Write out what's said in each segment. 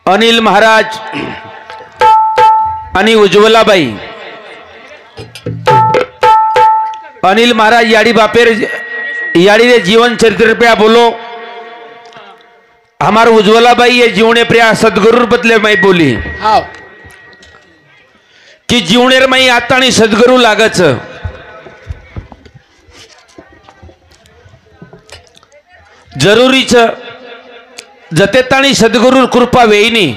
अनिल महाराज आणि उज्ज्वलाबाई। अनिल महाराज याड़ी बापेर याड़ी रे जीवन चरित्र पे बोलो। हमारे उज्ज्वलाबाई ये जीवने प्रिया सदगुरु बदले मैं बोली हाँ कि जीवनेर मैं आता नहीं सदगुरु लागच जरूरी छ जते ताणी सद्गुरु कृपा वेईनी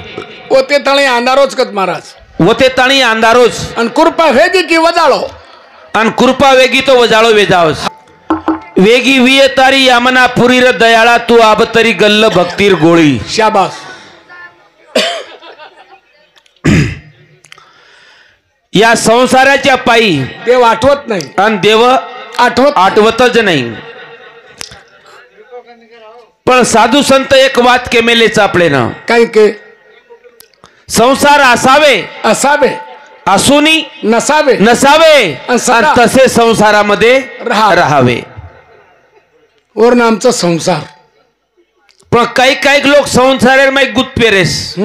ओते ताणी अंधारोच कत महाराज वते ताणी अंधारोच अन कृपा वेगी की वजाळो अन कृपा वेगी तो वजाळो वेजावस वेगी विये तारी यामना पुरी र दयाळा तू आब तरी गल्ल भक्तीर गोळी। शाबास। या संसाराच्या पायी देव आठवत नाही अन देव आठवतच नाही। पण साधू संत एक वाक्य मेले चापले ना काही के संसार असावे असावे असूनी नसावे नसावे आणि तसे संसारामध्ये राहावे और नामचा संसार। पण काही काही लोक संसार में गुत पेरेस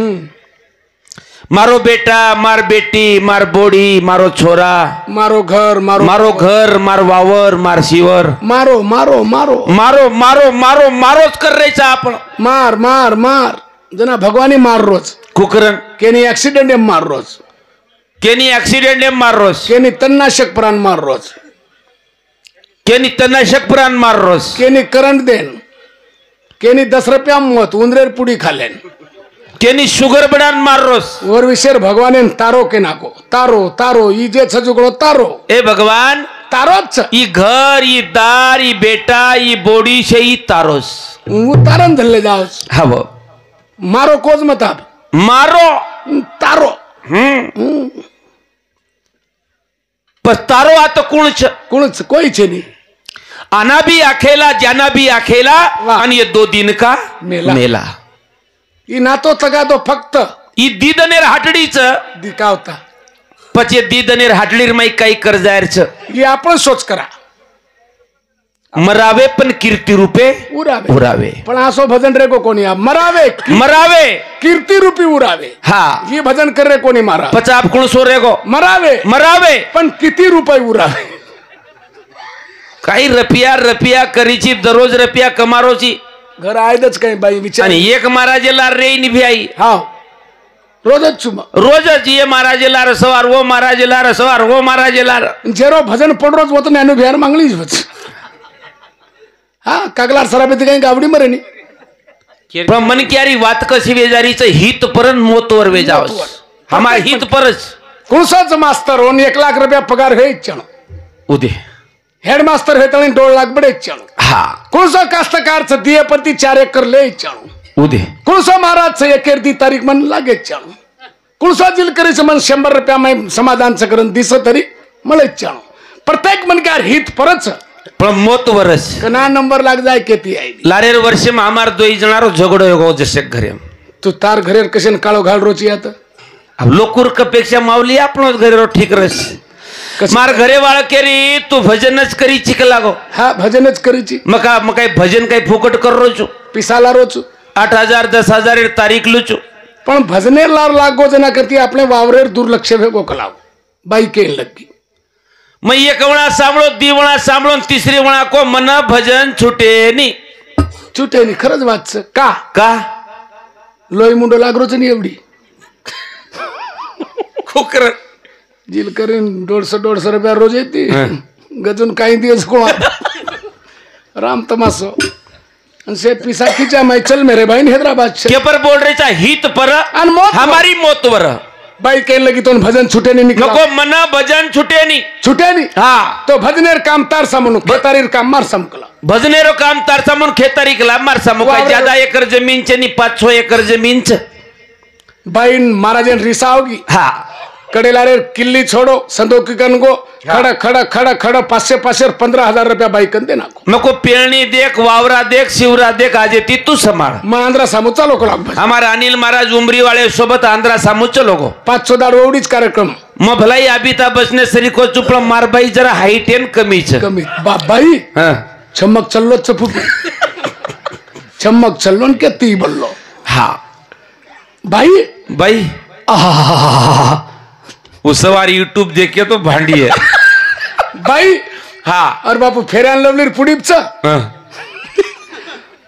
मारो बेटा मार बेटी मार बोडी मारो छोरा मारो घर मारो घर मार वावर मार शिवर मारो मारो मारो मारो मारो मारो मारोच कर रहे आपण मार मार मार जना भगवानी मार रोज कुकरन केनी एक्सीडेंट मार रोज केनी एक्सीडेंट मार रोज केनी तन्नाशक प्राण मार रोज केनी तन्नाशक प्राण मार रोज केनी करंट देन केनी 10 रुपया मत उंदरेर पुडी खालेन केनी शुगर बडान मार रोज और विशेर भगवाने तारो के नाको तारो तारो ई जे छजुगड़ो तारो ए भगवान तारोच ई घर ई दार ई बेटा ई बोडी से ई तारोस उतारन धल्ले जाओस हवो मारो कोज मताब मारो तारो पर तारो आता कुणच कोई छे नहीं आना भी अकेला जाना भी अकेला आणि ये 2 दिन का मेला ई नातो तगा तो फक्त ई दीदनेर हाटडीच दिकावता पचे दीदनेर हाटडीर माई काही कर्जायरच ये आपण सोच करा मरावे पण कीर्ती रूपे उरावे पण आसो भजन रे को कोणी मरावे कीर्ती रूपी उरावे। हाँ ये भजन कर रे कोणी मारा पचाप कोण सो रे को मरावे पण किती रुपये उरावे काही रपिया करीची दररोज रपिया कमारोची घर आयदच काही बाई विचार आणि एक महाराजेला रे निभी आई हाँ रोजच चुमा रोजच ये महाराजेला रसवार वो महाराजेला रसवार वो महाराजेला जेरो भजन पड रोज होत नाही बिहार मागलीच होत हाँ कागलार सराबी काही गावडी मरे नाही पण मन क्यारी वात कशी वेजारीच हित परन मोतवर वेजावस हमार हित परच कुणसाच मास्तर होन 1 लाख रुपया पगार हे इच्छण उदे हेड मास्तर हे तळी 2 लाख बडे इच्छण हाँ कुणसा कास्तकारच दिये प्रति 4 एकर ले इच्छण उदे कुणसा महाराज एकेर दी तारीख मन लागे इच्छण कुणसा जिल करीच मन 100 रुपया में समाधान सकरन दिस तरी मळे इच्छण प्रत्येक मन का हित परच पण मोत वरस कना नंबर लाग जाय केती आई लारेर वर्षे में हमार 2 जणारो झगडो हो जसे घरे तू तार घरेर कशन काळो घाल रोची आता अब लोकुर कपेक्षा मावली आपणो घरे रो ठीक रस मार घरे वाळ केरी तू भजनच करी चिक लागो हा भजनच करीची मका मकाय भजन काय फुकट कर रोचू पिसाला रोचू 8,000 10,000 तारीख लुचू पण भजनेर लार लागो जना करती आपले वावरेर दुर्लक्ष वेगो कलाव बाई केन लगी मैं एक वणा सांभळो दिवणा सांभळो तिसरी वणा को मन भजन छुटेनी खरंच वाच का लोई मुंडो लागरोच नाही एवढी खोकर जिल करीन 150 रुपया रोज येते गजून काही दिवस कोण राम तमासो से पिसा खींचा मैं चल मेरे भाई हैदराबाद के पर बोल रहे चा हित पर हमारी मौत वर बाई कहने लगी तो भजन छुटे नहीं निकला नको मना भजन छुटे नहीं हाँ तो भजनेर काम तार सामनु खेतारीर काम मार समकला भजनेरो काम तार सामनु खेतारी कला मार समका ज्यादा एकर जमीन चे नहीं 500 एकर जमीन च बाई महाराजन रिसा होगी हाँ कडेला रे किल्ली छोड़ो संदोकी कनको खड़ा खड़ा खड़ा खड़ा 515,000 रुपया बाई कंदे नाको नको पेरणी देख वावरा देख शिवरा देख आज ती तू संभाळ मग आंध्रा सामूचा लोक हमारा अनिल महाराज उमरी वाले सोबत आंध्रा सामूच लोगो 500 दाड एवढीच कार्यक्रम मग भलाई अबिता बसने सरी को चुपला मारबाई जरा हाईट एन कमी बाई चमक चल्लो चपुट चमक चलो के ती बल्लो हाँ भाई भाई आहा वो सवार यूट्यूब देखे तो भांडी है भाई हाँ और बापू फेर अँड लवली पुडीपचा हाँ.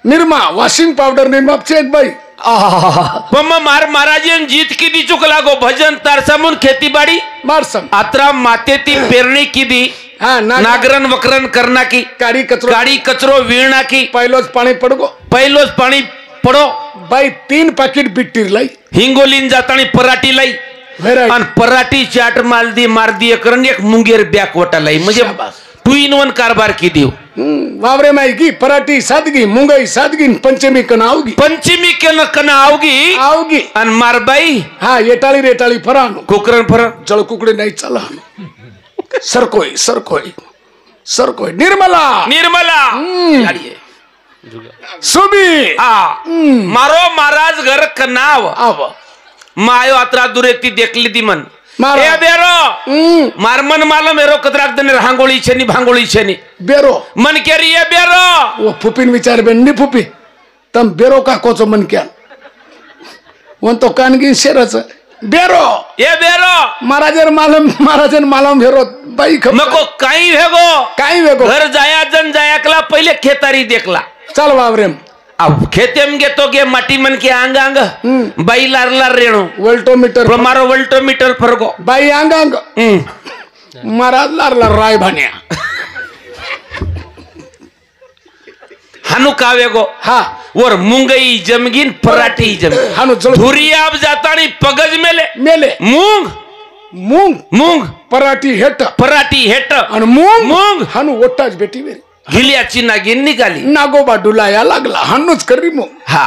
निर्मा वॉशिंग पावडर निर्मापचे एक बाई आहा पण मग महाराजांनी जीत किती चुकला गो भजन तारसामून खेतीबाडी मारसम आत्रा माते ती पेरणी किती हाँ नागरण वकरण करना की गाडी कचरो गाडी कचरो वीणा की पहिलोच पाणी पडगो पहिलोच पाणी पडो बाई 3 पाकिट बिट्टीर लाई हिंगोलीन जातानी पराठी लाई व्हेरायटी आणि पराठी चाट मालदी मारदी करण एक मुंगेर बॅकवटा लाई म्हणजे शाबास. 2 in 1 कारभार की देव वावरे मायगी पराठी सादगी मुंगई सादगी पंचमी कनावगी पंचमी के कना आवगी आवगी आणि मारबाई हा येटाळी रेटाळी फरानो कोकरण फर जळ कुकडे नाही चला सरकोय सरकोय सरकोय निर्मला निर्मला याडी आहे. सुबी हा मारो महाराज घर कनाव आव मायो आत्रा दुरेती देखली ती मन मारो. ए बेरो मारमन मालम मेरो कतराक दने रांगोळी छेनी भांगोळी छेनी बेरो मन केरी ए बेरो वो फुपीन विचार बेन्नी फुपी तम बेरो का कोचो मन क्या वन तो कानगी शेरच बेरो ए बेरो महाराजन मालम बेरो बाई खप मको काही भेगो काय वेगो घर जाया जन जायाकला पहिले खेतारी देखला चल वावरेम अब खेतेम घेतो गे माटी मन के आंग आंग बाई लार लार रेणो वोल्टोमीटर मारो वोल्टोमीटर फरगो बाई अंग अंग महाराज लारला राय भान्या हानु कावेगो हा वर मुंगई जमगीन पराठी जमगीन हानु चलो धुरी आप जातानी पगज मेले मेले मूंग मूंग मूंग पराठी हेट पराठी हेट आणि मूंग मूंग हानु ओटाच बेटी वेरी गिल्याची नागिन निघाली नागोबा डुलाया लागला हानुच करी मूंग हा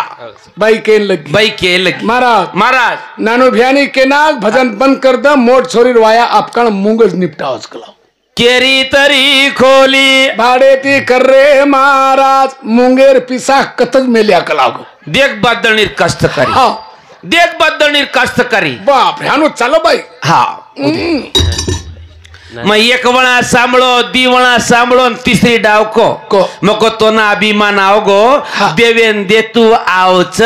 बाई केन लगी बाई के लगी महाराज महाराज नानो भ्यानी के नाग भजन बंद कर द मोट छोरी वाया आपकण मूंगज निपटावच कला केरी तरी खोली भाडे ती कर रे महाराज मुंगेर पिसा कतज मेल्या कलागो देख बदलणीर कास्तकारी हा देख बदलणीर कास्तकारी बाप रे हानु चालो बाई हा मग एक वणा सांभळो दी वणा सांभळो तिसरी डावको को. मग तो ना अभिमान आवगो हा. देवेन देतू आवच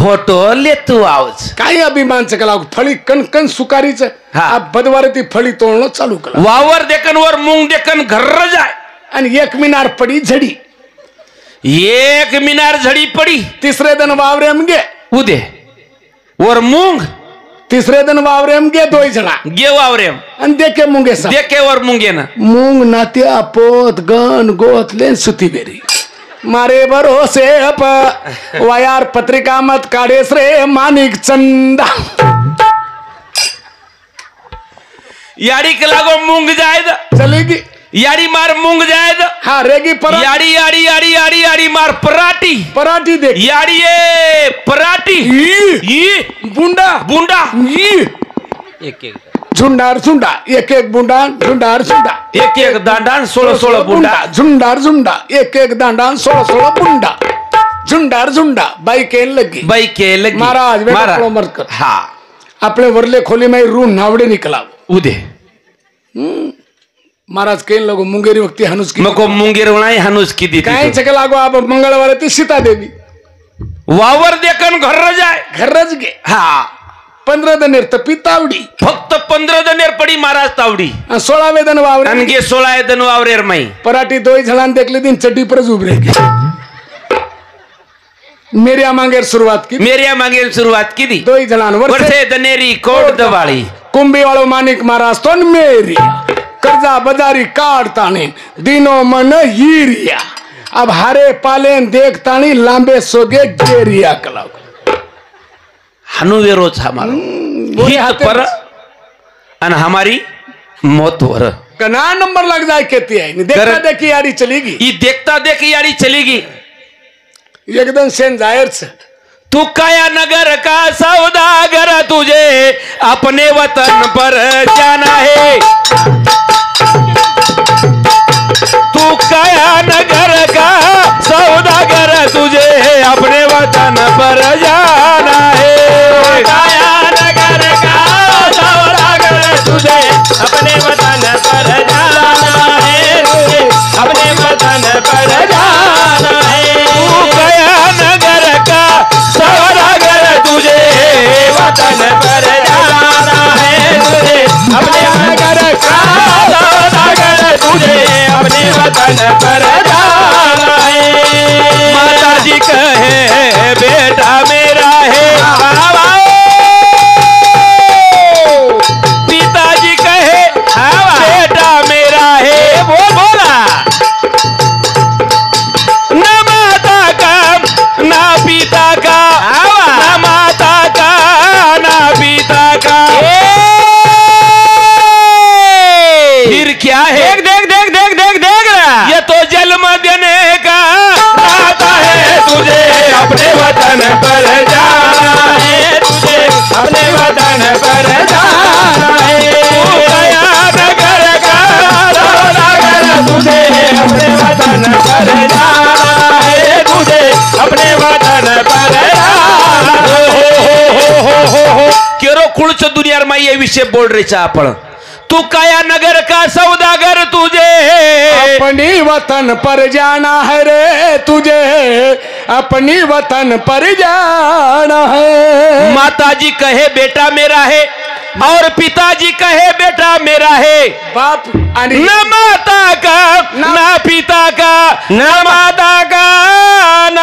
होटो लेतू आवच काय अभिमानचं कलागो फळी कण कण सुकारीच हा. आप बदवारे ती फळी तोडणं चालू कला वावर देखन वर मूंग देखन घर्र जाय आणि एक मिनार पडी झडी एक मिनार झडी पडी तिसरे दिन वावरे गे उदे वर मूंग तिसरे दिन वावरे गे दोय जणा गे वावरेम आणि देखे मुंगे सा देखे वर मुंगे ना मूंग नात्या पोत गण गोत लेन सुती बेरी मारे भरोसे अप वायार पत्रिका मत काढेस रे मानिक चंदा याडी के लागो मूंग जायद चलेगी याडी मार मूंग जायद हा रेगी पर याडी याडी याडी याडी याडी मार पराठी पराठी देख याडी ये पराठी ये बुंडा बुंडा ई एक एक झुंडार झुंडा एक एक बुंडा झुंडार झुंडा एक एक दांडान 16 बुंडा झुंडार झुंडा एक एक दांडा 16 बुंडा झुंडार झुंडा बाई केन लगी बाई के लगी महाराज बेटा महाराज. प्रमर कर हा आपले वरले खोली में रू नावडे निकला उदे महाराज केन लगो मुंगेरी वक्ती हनुस की मको मुंगेर वणाई हनुस की दी काय चके लागो आप मंगळवार ती सीता देवी वावर देखन घर्र जाय घरच गे हा 15 दनेर तर पितावडी फक्त 15 दनेर पडी महाराज तावडी 16 वेदन वावरे अनगे 16 दन वावरेर माई पराठी दोय झळान देखले दिन चड्डी परच उभरे मेरिया मांगेर सुरुवात की मेरिया मागे सुरुवात की दी दोय झळान वर्षे दनेरी कोट दवाळी कुंभी वाळो मानिक महाराज तो मेरिया कर्जा बजारी काढताने दिनो मन हिरिया अब हारे पालेन देखतानी लांबे सोगे गेरिया कलाव हनुवेरोच हमारा बोले हित हाथे पर अन हमारी मौत वर कना नंबर लग जाए कहती है देखता कर- देखी यारी चलेगी ये देखता देख यारी चलेगी एकदम सेन जाहिर से तू काया नगर का सौदागर तुझे अपने वतन पर जाना है तू काया नगर का सौदागर तुझे अपने वतन पर जाना है काया नगर का सौदागर तुझे अपने वतन पर जाना है अपने वतन पर जाना है तू काया नगर तो जन्म देने का नाता है तुझे अपने वतन पर जाना है तुझे अपने वतन पर जाना है गया नगर का सौदागर तुझे अपने वतन पर जाना है तुझे अपने वतन पर जाना केरो कुळच दुनियार मा ये विषय बोल रहे छे आपण तू काया नगर का सौदागर तुझे अपनी वतन पर जाना है रे तुझे अपनी वतन पर जाना है माताजी कहे बेटा मेरा है और पिताजी कहे बेटा मेरा है बाप न माता का न पिता का न माता का न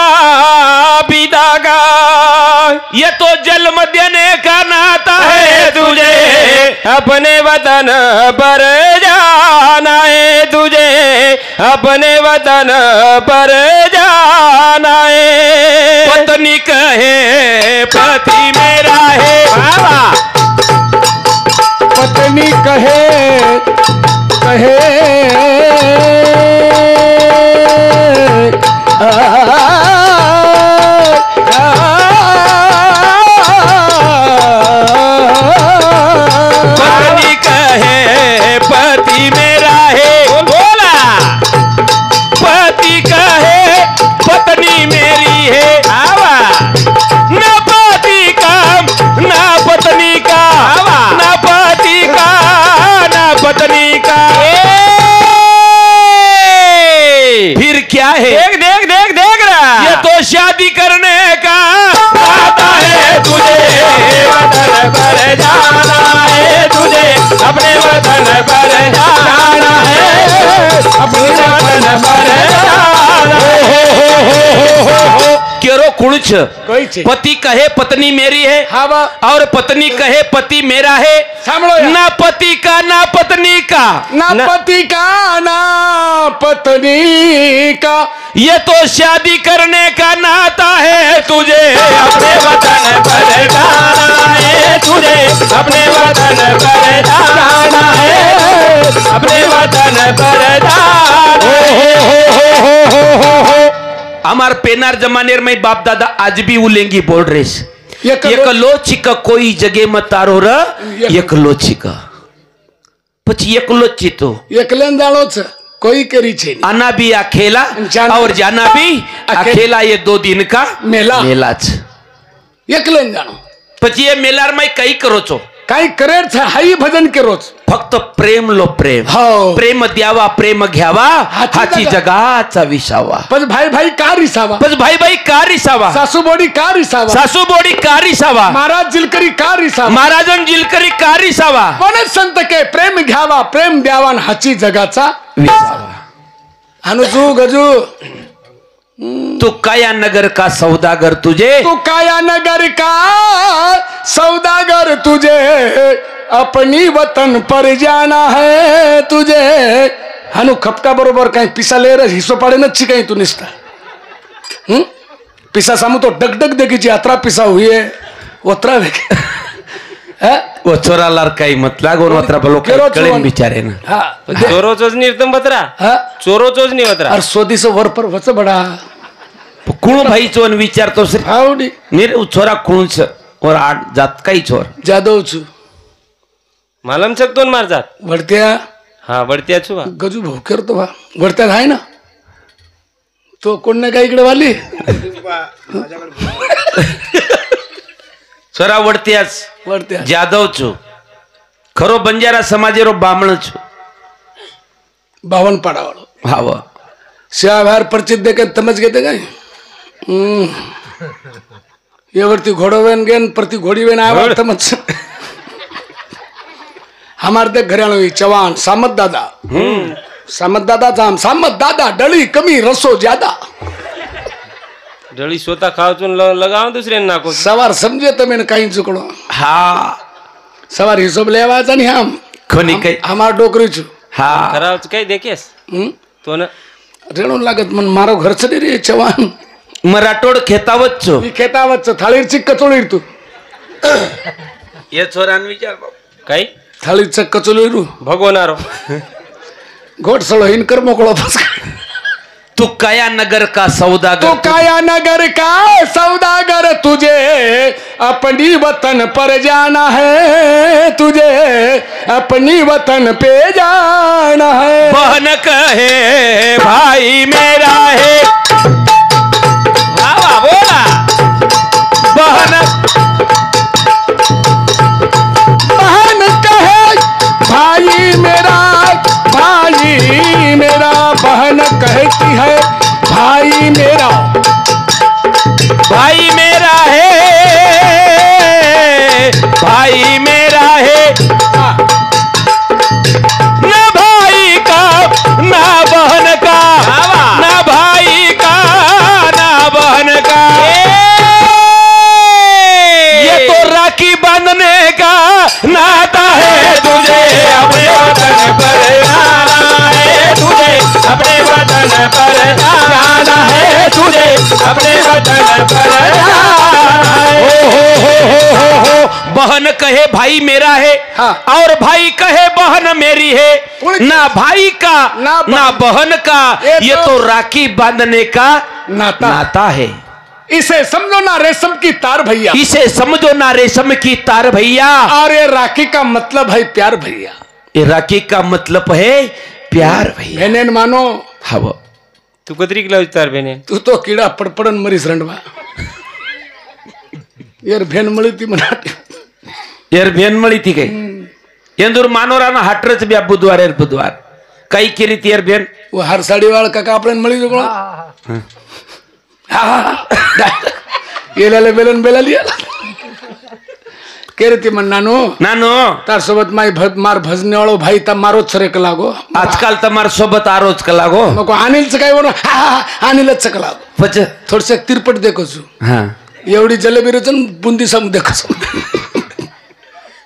पिता का ये तो जन्म देने का नाता है तुझे अपने वतन पर जाना है तुझे अपने वतन पर जाना है पत्नी कहे पति मेरा है बाबा पत्नी कहे कहे पत्नी कहे पति मेरा है बोला पति कहे पत्नी मेरी है आवा न पति का न पत्नी का न पति का न पत्नी का फिर क्या है देख देख देख देख रहा ये तो शादी करने का नाता है तुझे वतन पर जाना है तुझे अपने वतन पर जाना है अपने वतन पर जाना केरो कुछ पति कहे पत्नी मेरी है हाँ और पत्नी कहे पति मेरा है ना पति का ना पत्नी का ना पति का ना पत्नी का ये तो शादी करने का नाता है तुझे अपने वतन पर जाना है तुझे अपने वतन पर जाना है अपने वतन पर जाना हमार पेनार जमानेर में बाप दादा आज भी उलेंगी बोल रहे एक लोचिक कोई जगह मत तारो र एक लोचिक પછી એકલો જ ચીતો એકલે જાણો છે कोई करी छे आना भी अकेला और जाना भी अकेला ये 2 दिन का मेला मेला छ एकले जानो પછી ये मेलार में कई करो छो काही करे छे हाई भजन करो छ फक्त प्रेम लो प्रेम प्रेम द्यावा प्रेम घ्यावा हाची जगाचा विसावा पण भाई भाई का रिसावा पण भाई भाई का रिसावा सासू बोडी का रिसावा सासू बोडी का रिसावा महाराज जिलकरी का रिसावा महाराजन जिलकरी का रिसावा पण संत के प्रेम घ्यावा प्रेम द्यावा हाची जगाचा विसावा अनुजू गजू तू काया नगर का सौदागर तुझे तू काया नगर का सौदागर तुझे अपनी वतन पर जाना है तुझे हानु खपका बरोबर काही पिसा ले रे हिस्सो पाडे नच्ची काही तू निष्ठा पिसा सामू तो डगडग देखीची यात्रा पिसा हुई है ओत्रा देख वो छोरा लार काही मत लागो ओत्रा बलो कळे बिचारे ना हां चोरो चोजनी एकदम बतरा हां चोरो चोजनी बतरा और सोदी से वर पर वच बडा कुण भाई चोन विचार तो सिर्फ हाउडी मेरे छोरा कुण छ और आठ जात काही छोर जादव छु मालम छक दोन मार जात वडत्या हा वडत्या छु गजू भाऊ करतो बा वडत्या आहे ना तो कोण नाही का इकडे वाली छोरा वडत्यास वडत्या जादव छु खरो बंजारा समाजेरो बामण छु बावन पाडावाळो हाव शिवाभार परिचित देखे तमज घेते काय यावरती घोडोवेन गेन प्रति घोडीवेन आवाज तमज हमारे देख घरियाणवी चवान सामत दादा जाम सामत दादा डली कमी रसो ज्यादा डळी स्वतः खावचून लगाव दुसऱ्या नाको सवार समजे तमें काही चुकड़ो हा सवार हिशोब लेवाचा नहीं हम कोनी काही हमार डोकरी छु हा खरावच काही देखेस तो न रेणू लागत मन मारो घर चली रे चवान मराठोड खेतावत छो ई खेतावत थाळीर चिक कचोळीर तू ये छोरान विचार काही थाळीर चिक कचोळीर भगवनारो घोट सळो हिन कर मोकळो बस तू काया नगर का तो सौदागर, काया नगर का सौदागर, तुझे अपनी वतन पर जाना है, तुझे अपनी वतन पे जाना है। बहन कहे भाई मेरा है, वाह बोला। बहन कहे भाई मेरा, भाई मेरा, बहन कहती है भाई मेरा, भाई मेरा है, भाई मेरा है, ना भाई का ना बहन का, ना भाई का ना बहन का, ये तो राखी बांधने का नाता है, तुझे अपने वतन पर जाना है, तुझे अपने वतन पर जाना है, तुझे अपने वतन पर जाना है। हो। बहन कहे भाई मेरा है, हाँ। और भाई कहे बहन मेरी है, ना भाई का ना बहन का, ये तो राखी बांधने का नाता है। इसे समझो ना रेशम की तार भैया, इसे समझो ना रेशम की तार भैया, और ये राखी का मतलब है प्यार भैया, ये राखी का मतलब है प्यार भैया। बहनेन मानो हाँ तू कतरी किलो तार बहने तू तो कीड़ा पड़पड़न मरीस रंडवा यार भेन मळी ती मनाटी यार भेन मळी थी काही यंदूर मानोराना हाटरच ब्या बुधवार काही केली ती यार भेन वो हर साड़ी वाल का आपल्यान मळी जोगळो येलाले बेलन बेलालिया के रे ती म्हणनानो नानो तार सोबत मार भजने वाळो भाई ता मारोच रे कलागो आजकाल तमार सोबत आरोच कलागो नको अनिलच काय बोल अनिलच कलागो पच थोडसे तिरपट देखोसु हां एवढी जलेबी रचन बुंदी सम देखोसु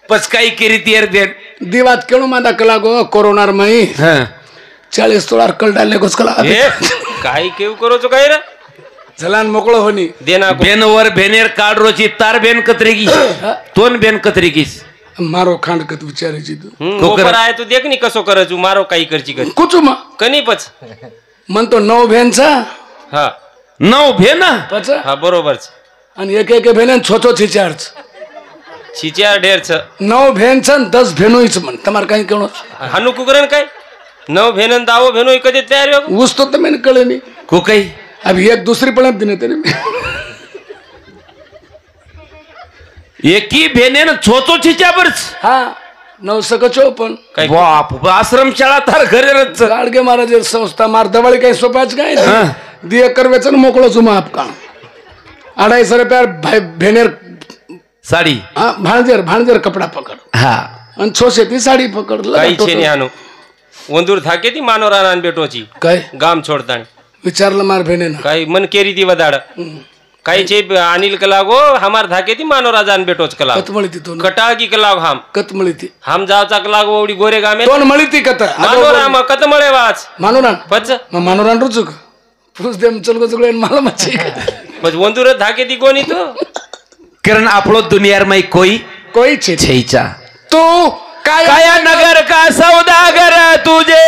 पच काही केली ती यार भेन दिवात केणो मादा कलागो कोरोनार मई हां 40 तोळार कल डालले गोस कला ए काही केव करो तो काय रे झलान मोकळो होनी देना बेनवर बेनेर काढ रोची तार बेन कतरेगी तोन बेन कतरेगीस मारो खांड कत विचारायची तू कोकर आहे तू देख नी कसो करजू मारो काही करची कर कुचू मा कनी पच म्हणतो 9 भेनचा हा 9 भेन पच हा बरोबर आणि एक भेन छोचो छिचारच छिचिया ढेरच 9 भेनचा 10 भेनोईच म्हण तमार काही केणो हानू कुकरन काय 9 भेनन दावो भेनोई कधी तयार हो उस तो मैंने कळे नहीं को काही अभी एक दूसरी पड़प दिन तेरे एक ही भेने न छोचो छिच्यावरच हाँ 9 सकचो पण काय बाप आश्रमशाळा तार घरेच गाडगे महाराज संस्था मार दवाळी काही सोपाच काय हाँ. दिय करवेचन मोकळो जुमा आपका 250 रुपया भाई भेनेर साडी हाँ भाणजेर कपड़ा पकड़ हा आणि छोसे ती साडी पकड़ काही छेनी हानू वंदूर थाके ती मानोरा नान बेटोची काय गाम छोडतानी विचारलं मार भेने ना काही मन केरी ती वदाड काही छे अनिल कलागो हमार धाके ती मानोरा जान बेटोच कला कतमळी ती तो कटाळ की कलाग हम कतमळी ती हम जावचा कलाग ओडी गोरे गामे तोन मळी ती कत मानोरा म कत मळे वाच मानोरान पच मग मानोरान रुचुक पुस देम चल गो चुगळे मला मच्छी बस वंदूर धाके ती कोणी तू कारण आपलो दुनियार में कोई कोई छे छैचा तू काय काया नगर का सौदागर तुझे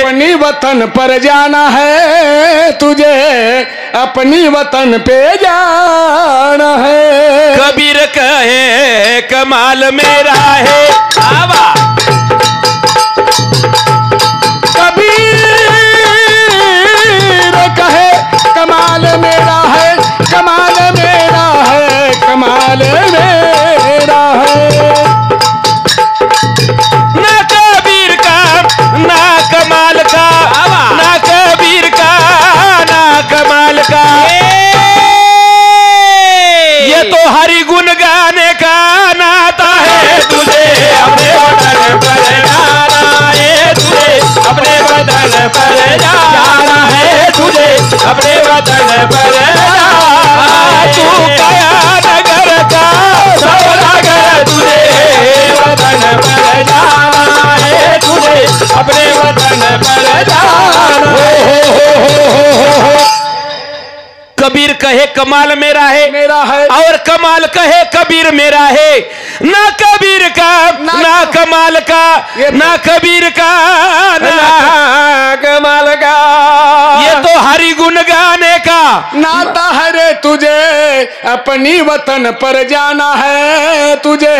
अपनी वतन पर जाना है, तुझे अपनी वतन पे जाना है। कबीर कहे कमाल मेरा है आवा कबीर कहे कमाल मेरा है, कमाल मेरा है, कमाल मेरा है। ना कबीर का ना कमाल का ना कबीर का ना कमाल का ये तो हरि गुण गाने का नाता है तुझे अपने वतन पर जाना है, तुझे अपने वतन पर जाना है, तुझे अपने वतन पर जाना। तू काया नगर का सौदागर तुझे वतन पर जाना है, तुझे अपने वतन पर जाना है। कबीर कहे कमाल मेरा है और कमाल कहे कबीर मेरा है। ना कबीर का ना कमाल का ना कबीर का ना कमाल का ये नाता है रे तुझे अपनी वतन पर जाना है, तुझे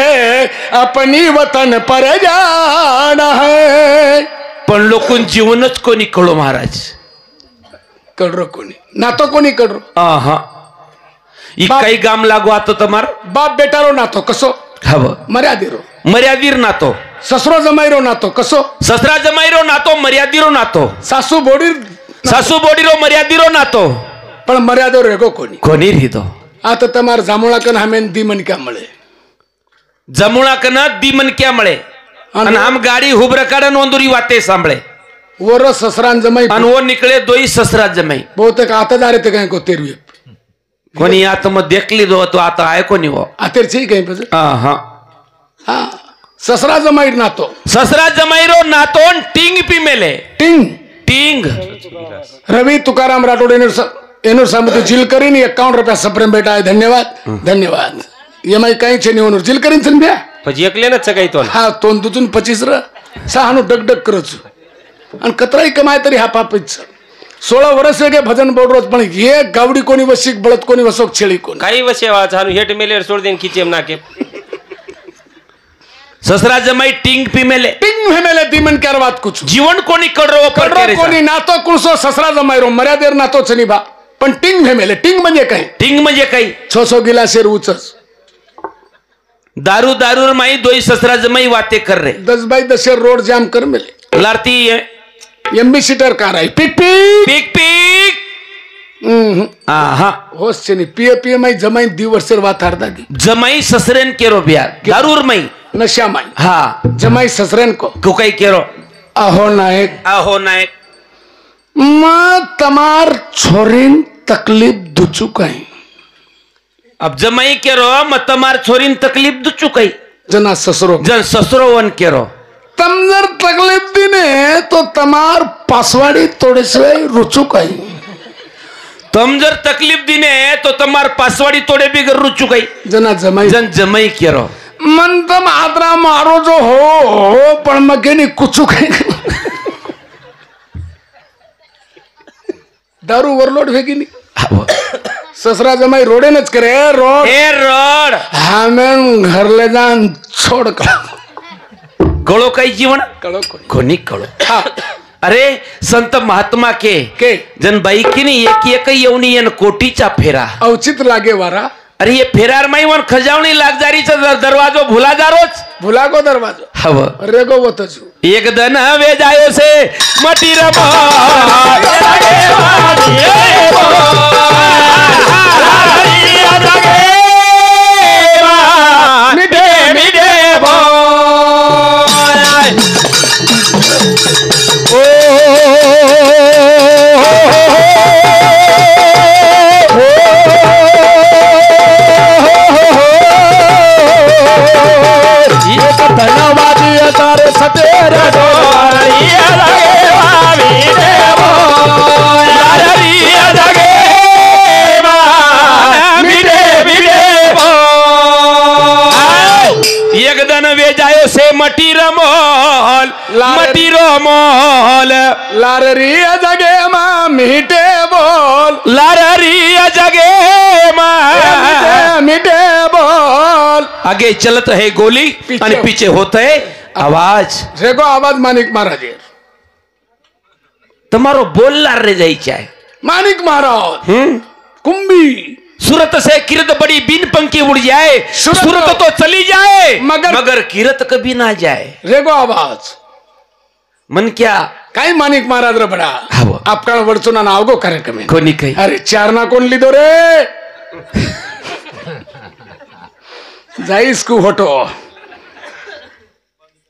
अपनी वतन पर जाना है. पण लोकून जीवनच कोणी कळो महाराज. कळरो कोणी नातो कोणी कळरो. हा ई काही गाम लागू आता तमार बाप बेटारो नातो कसो. हव मर्यादिरो मर्यादीर नातो. ससरो जमाईरो नातो कसो. ससरा जमाईरो नातो मर्यादीरो नातो. सासू बोडीर सासू बोडीरो मर्यादीरो नातो. पण मर्यादो रेगो कोणी कोणी रिदो. आता तमार जामुळाकन हमेन दी मन क्या मळे. जमुळाकन दी मन क्या मळे. आणि हम गाडी हुबर काढन वंदुरी वाते सांभळे. वर ससरान जमाई आणि वो निकळे दोई ससरा जमाई. बहुतेक आता दारे ते काय को तेरवी कोणी आता मग देखली दो तो आता आहे कोणी वो आतेर छी काही पज. हा हा ससरा जमाई नातो. ससरा जमाईरो नातो टिंग पी मेले. टिंग टिंग रवि तुकाराम राठोड एनूर सामती जिल करीन 51 रुपया सप्रेम बेटा आहे. धन्यवाद धन्यवाद. ये माई काही छे निवनूर जिल करीन सन ब्या પછી એકલે ન સગાઈ તો हा तोन तुतून 25 र सहानु डगडग करच आणि कतराई कमाय तरी हा पापच. 16 वर्ष के भजन बोल रोज पण ये गावडी कोणी वशिक बळत कोणी वसोक छेळी कोणी काही वसेवा झानु हेट मेलेर सोड देन खिचेम नाके. ससरा जमाई टिंग पी मेले. टिंग हे मेले दिमन कर बात कुछ जीवन कोणी कडरो पर कररो कोणी नातो कुळसो ससरा जमाईरो मर्यादेर नातो छनिबा पण टिंग हे मेले. टिंग म्हणजे काय. टिंग म्हणजे काही 600 गिलासेर उचस दारू दारूर माई दोई ससरा जमाई वाते कर रे. 10 बाय 10 रोड जाम कर मेले. लारती एमबी सीटर कार आई पिक पिक पीक पीक. हा होस छनी पिए पिए माई जमाई दी वर्षेर वात हारदा दी. जमाई ससरेन केरो बिया दारूर माई नशा माई हा जमाई ससरेन को काही केरो. अहो नायक आहो नायक म तमार छोरीन तकलीफ दुचू काही. अब जमाई केरो मत तमार छोरीन तकलीफ दुचू काही. जना ससरो जन ससरो वन केरो. तम जर तकलीफ दिने तो तमार पासवाडी तोडेसे रुचू काही. तम जर तकलीफ दिने तो तमार पासवाडी तोडे बिगर रुचू काही. जना जमाई जन जमाई केरो मन तम आदरा मारो जो हो पण मगेनी कुचू काही. दारू ओव्हरलोड वेगिनी ससरा जमाई रोडेनच करे रोड हे रोड हमें घर ले जान छोड़ कर कळो काही जीवन कळो कोणी कळो. हा अरे संत महात्मा के जन बाई की नाही एक येवनी येन कोटीचा फेरा औचित लागे वारा. अरे ये फेरार माई वन खजावणी लागजारीचा दरवाजो भुला जारोच भुला को दरवाजो हव रेगो वतजू. एक दन वे जायो से मटी रमा मिठे मिठे धन्यवाद तारे सतेर एक दन वे जायो से मटी रमोल मटी रमोल लाररी जगे मां मीठे बोल. लारी जगे मीठे बोल. आगे चलत है गोली आणि पीछे होता है आवाज. रेगो आवाज मानिक महाराज तुम्हारो बोलणार रे जायचे आहे. मानिक महाराज कुंभी सूरत से किरत बड़ी बिन पंखी उड़ जाए सूरत तो चली जाए मगर किरत कभी ना जाए. रेगो आवाज मन क्या काय मानिक महाराज रे बडा आपका वडचुना नाव गो कार्यक्रम कोणी काही. अरे चार ना कोण लिदो रे जाईस कु होटो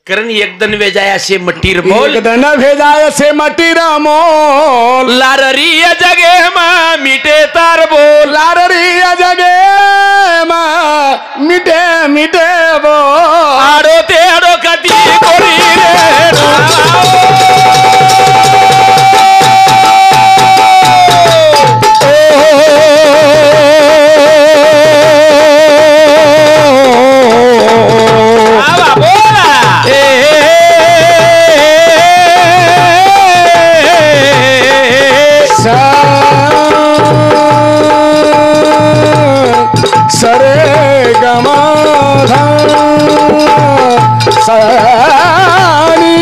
कारण एक दन वे जाया से मटीर बोल एक दन भेजाय से मटीर मोल. लाररी जगे मां मीठे तार बोल. लाररी जगे मां मीठे मीठे बोल. आडो ते आडो कटी कोरी सानी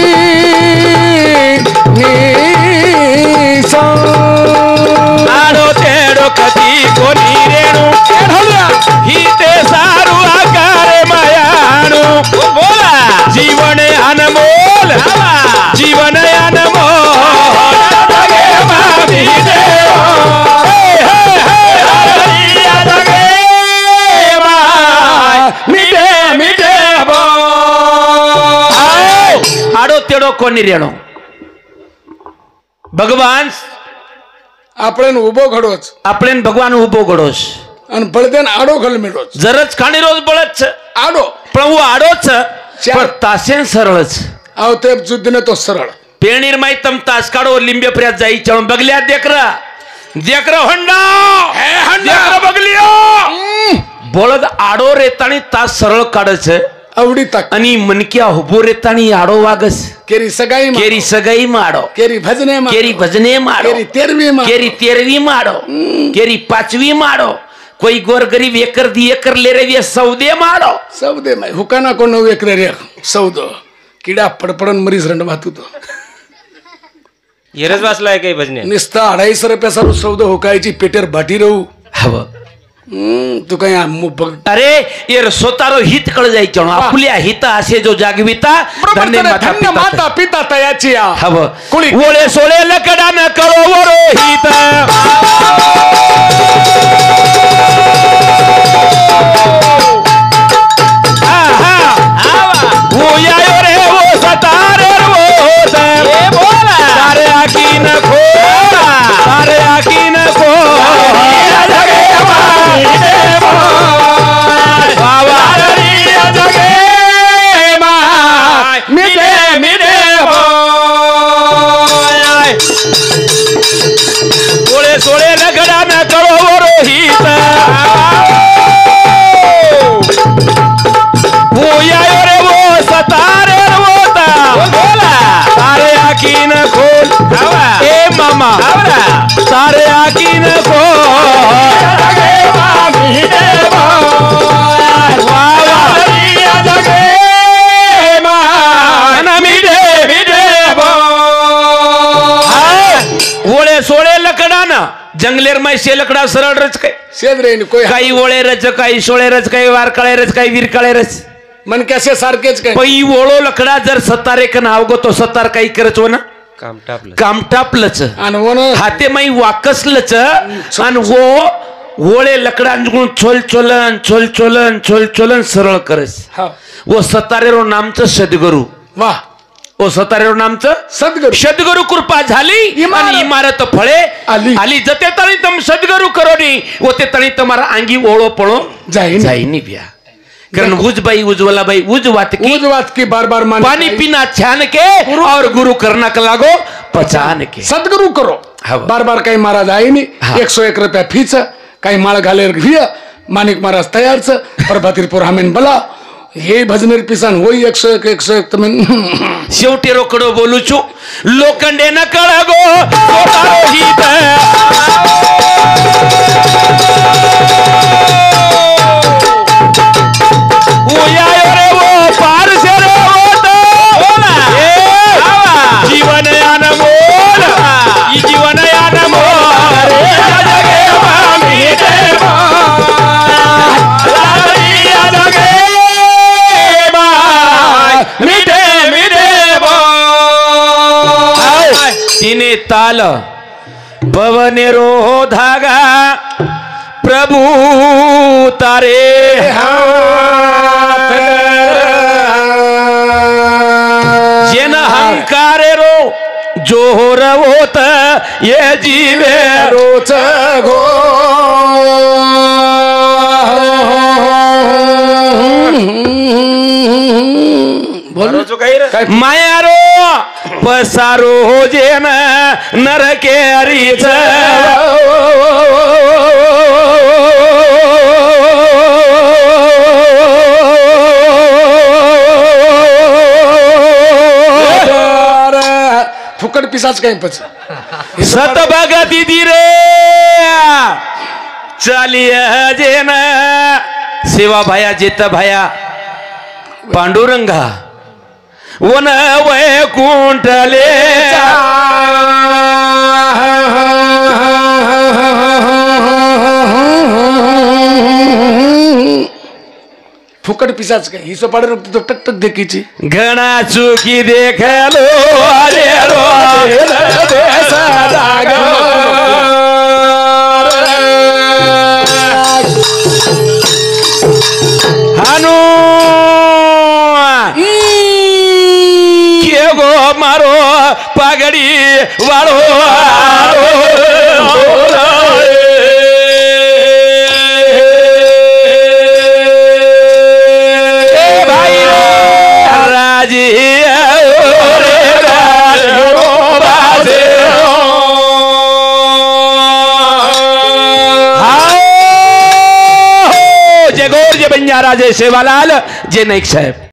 आडो तेडो कधी कोणी रेणू ही ते सारू आकारे मायाणू बोला जीवन अनमोल जीवन अनमोल जगे मामी देव आडो तेडो कोणी रेणू भगवान आपण उभो घडोच આપણે ભગવાન ઉભો ઘડોશ અને બળદેન આડો ઘલ મેળોચ જરજ ખાણી રોજ બળદ છે આડો પણ હું આડો છે પણ તાસે સરળ છે આવતે જુદ્ધને તો સરળ પેણીર માઈ તમ તાસ કાઢો લીંબે પ્ર્યા જાઈ ચણ બગલ્યા દેકરા હંડા હે હંડા બગલ્યો બળદ આડો રેતાણી તાસ સરળ કાઢે છે આવડી તક અને મનક્યા ઉભો રેતાણી આડો વાગસ કેરી સગાઈ માડો કેરી ભજને માડો કેરી તેરવી માડો કેરી પાંચવી માડો કોઈ ગોર ગરીબ એકર દી એકર લે રે સૌદે માડો સૌદે માં હુકાના કો નવ એકરે રે સૌદો કીડા પડપડન મરીસ રંડવાતું તો येरच वाचलाय काही भजने निस्ता 250 रुपया सारू सौदो हुकायची पेटेर भाटी रहू हव तू काय अरे ये स्वतारो हित कळ जायचो आपल्या हित असे जो जागविता धन्य माता पिता तयाची हव ओळे सोळे लकडा न कळो वरो हित सोळे लगडा न करो रोहित भूयायो रे वो सतारे रोता बोला सारे आकीन खोल ए मामा सारे आकीन खोल जगे मामी देव जगे मामी देव ओळे सोळे लकडा ना जंगलेर माय शेलकडा सरळ रच काय शेदरेन कोई काही ओळे रच काही सोळे रच काही वारकाळे रच काही वीरकाळे रच मन कैसे सारखेच काय पई ओळो लकडा जर सतारे कन आवगो तो सतार काही करच हो ना काम टापलच आणि वन हाते माई वाकसलच आणि वो ओळे लकडा छोल चोलन सरळ करस वो सतारे रो नामचं सद्गुरु वाह ओ सतारेरो नामचं सद्गुरु कृपा झाली आणि इमारत फळे आली जते तणी तम सद्गुरु करोनी ओते तणी तुम्हारा आंगी ओळो पळो जाईनी बिया कारण उजबाई उज्ज्वलाबाई उज बात की बार मान पानी पीना छान के और गुरु करना का लागो पहचान के सद्गुरु करो बार काही महाराज आहे नी 101 रुपया फीच काही माळ घालेर घिय माणिक महाराज तयारच प्रभातीरपूर हमेन बला हे भजनेर पिसान होई 101 तमेन शेवटी रोकडो बोलू छु लोखंडे न कळगो हित उयायो रे वो पार से रे बोला जीवन अनमोल ई जीवन अनमोल जगे मामी देव तिने ताल पवनेरो धागा प्रभु तारे जेन हंकारे रो जोर होत ये जीवे रोच घो मायारो पसारो हो जेन नरके हरीच फुकट पिसाच काही पच सत बघा दीदी रे चालिय जेन सेवा भाया जेत भाया पांडुरंगा वन वैकुंठले फुकट पिसाच काय हिसो पाडे रोखते तो टक टक देखीची घना चुकी देखलो अरे रो हानू के गो मारो पागड़ी वालो जय गौर जय बंजारा जय सेवालाल जय नाइक साहब।